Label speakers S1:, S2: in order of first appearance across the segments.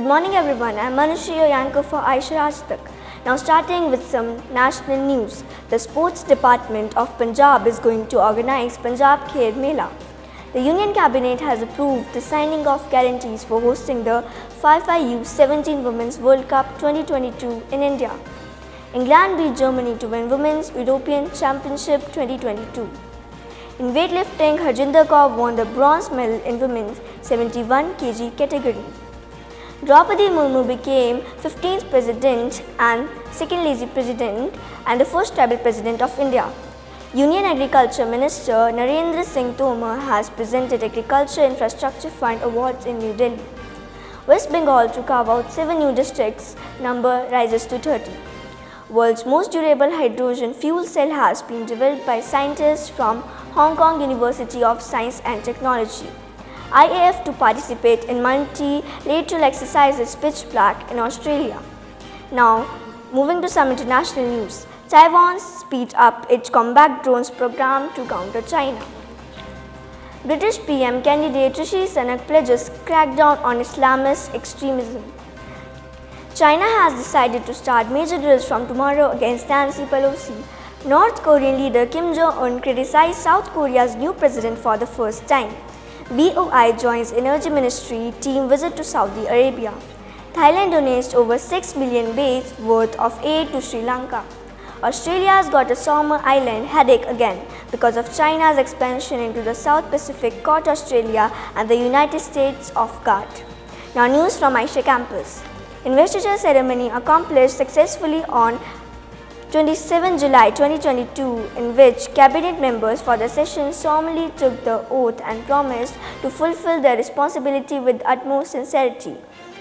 S1: Good morning everyone, I am Manushi, your anchor for Aisha Aaj Tak. Now starting with some national news. The sports department of Punjab is going to organize Punjab Khel Mela. The Union Cabinet has approved the signing of guarantees for hosting the FIFA U17 Women's World Cup 2022 in India. England beat Germany to win Women's European Championship 2022. In weightlifting, Harjinder Kaur won the bronze medal in women's 71 kg category. Draupadi Murmu became 15th President and second lazy President and the first tribal President of India. Union Agriculture Minister Narendra Singh Tomar has presented Agriculture Infrastructure Fund Awards in New Delhi. West Bengal to carve out 7 new districts, number rises to 30. World's most durable hydrogen fuel cell has been developed by scientists from Hong Kong University of Science and Technology. IAF to participate in multilateral exercises pitch black in Australia. Now, moving to some international news. Taiwan speeds up its combat drones program to counter China. British PM candidate Rishi Sunak pledges crackdown on Islamist extremism. China has decided to start major drills from tomorrow against Nancy Pelosi. North Korean leader Kim Jong-un criticized South Korea's new president for the first time. BOI joins Energy Ministry team visit to Saudi Arabia. Thailand donates over 6 million baht worth of aid to Sri Lanka. Australia's got a Solomon Island headache again because of China's expansion into the South Pacific caught Australia and the United States off guard. Now news from Aisha campus. Investiture ceremony accomplished successfully on 27 July 2022 in which cabinet members for the session solemnly took the oath and promised to fulfill their responsibility with utmost sincerity.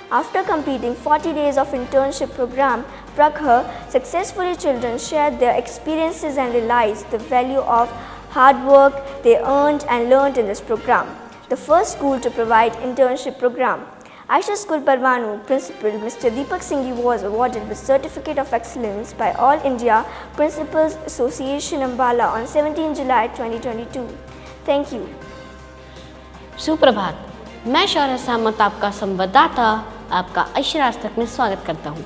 S1: After completing 40 days of internship program, Prakhar, successfully children shared their experiences and realized the value of hard work they earned and learned in this program. The first school to provide internship program. Aisha School Parwanu Principal Mr. Deepak Singhi was awarded with Certificate of Excellence by All India Principals Association Ambala on 17 July 2022. Thank you.
S2: सुप्रभात, मैं शौर्य सामंत आपका संवाददाता आपका आइशा आज तक में स्वागत करता हूँ।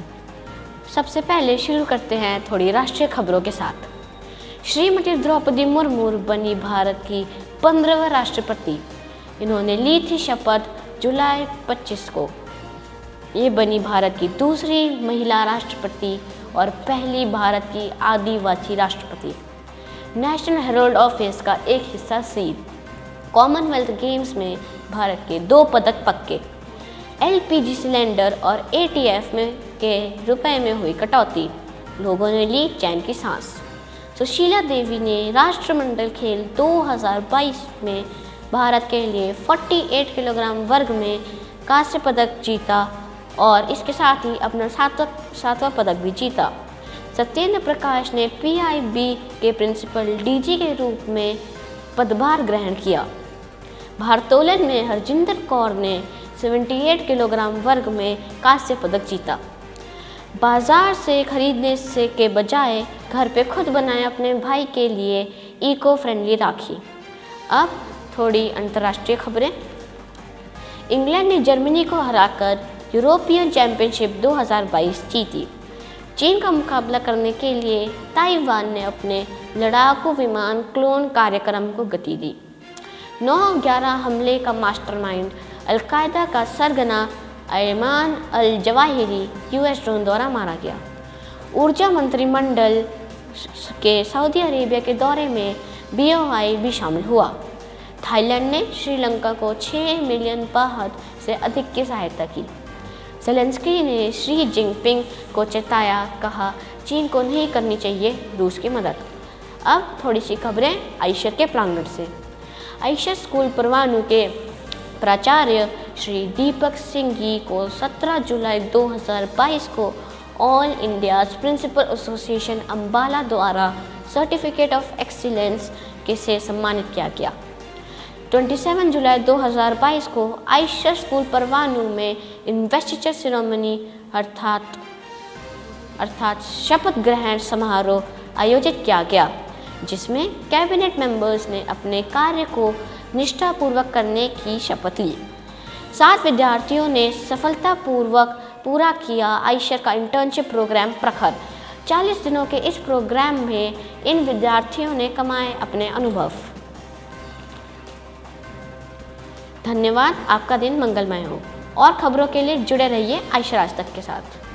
S2: सबसे पहले शुरू करते हैं थोड़ी राष्ट्रीय खबरों के साथ। श्रीमती द्रौपदी मुर्मू बनी भारत की 15वीं राष्ट्रपति। इन्होंने ली थी शपथ जुलाई 25 को। ये बनी भारत की दूसरी महिला राष्ट्रपति और पहली भारत की आदिवासी राष्ट्रपति। नेशनल हेराल्ड ऑफिस का एक हिस्सा सील। कॉमनवेल्थ गेम्स में भारत के 2 पदक पक्के। LPG सिलेंडर और ATF में के रुपए में हुई कटौती। लोगों ने ली चैन की सांस। सुशीला देवी ने राष्ट्रमंडल खेल 2022 में भारत के लिए 48 किलोग्राम वर्ग में कांस्य पदक जीता और इसके साथ ही अपना सातवां पदक भी जीता। सत्येंद्र प्रकाश ने PIB के प्रिंसिपल DG के रूप में पदभार ग्रहण किया। भारोत्तोलन में हरजिंदर कौर ने 78 किलोग्राम वर्ग में कांस्य पदक जीता। बाजार से खरीदने से के बजाय घर पे खुद बनाए अपने भाई के लिए इको फ्रेंडली राखी। अब थोड़ी अंतर्राष्ट्रीय खबरें। इंग्लैंड ने जर्मनी को हराकर यूरोपियन चैंपियनशिप 2022 जीती। चीन का मुकाबला करने के लिए ताइवान ने अपने लड़ाकू विमान क्लोन कार्यक्रम को गति दी। 9/11 हमले का मास्टरमाइंड अलकायदा का सरगना Ayman al Zawahiri US drone द्वारा मारा गया। ऊर्जा मंत्रिमंडल के सऊदी अरेबिया के दौरे में BOI भी शामिल हुआ। थाईलैंड ने श्रीलंका को 6 मिलियन बाहत से अधिक की सहायता की। ज़ेलेंस्की ने शी जिनपिंग को चेताया, कहा चीन को नहीं करनी चाहिए रूस की मदद। अब थोड़ी सी खबरें आइशर के प्रांगण से। आइशर स्कूल परवाणू के प्राचार्य श्री दीपक सिंघी को 17 जुलाई 2022 को All India Principal Association Ambala द्वारा सर्टिफिकेट ऑफ एक्सीलेंस के से सम्मानित किया गया। 27 जुलाई 2022 को आइशा स्कूल परवाणू में इन्वेस्टिचर सेरेमनी अर्थात शपथ ग्रहण समारोह आयोजित किया गया, जिसमें कैबिनेट मेंबर्स ने अपने कार्य को निष्ठापूर्वक करने की शपथ ली। 7 विद्यार्थियों ने सफलतापूर्वक पूरा किया आइशर का इंटर्नशिप प्रोग्राम प्रखर। 40 दिनों के इस प्रोग्राम में इन विद्यार्थियों ने कमाए अपने अनुभव। धन्यवाद। आपका दिन मंगलमय हो। और खबरों के लिए जुड़े रहिए आइशर आज तक के साथ।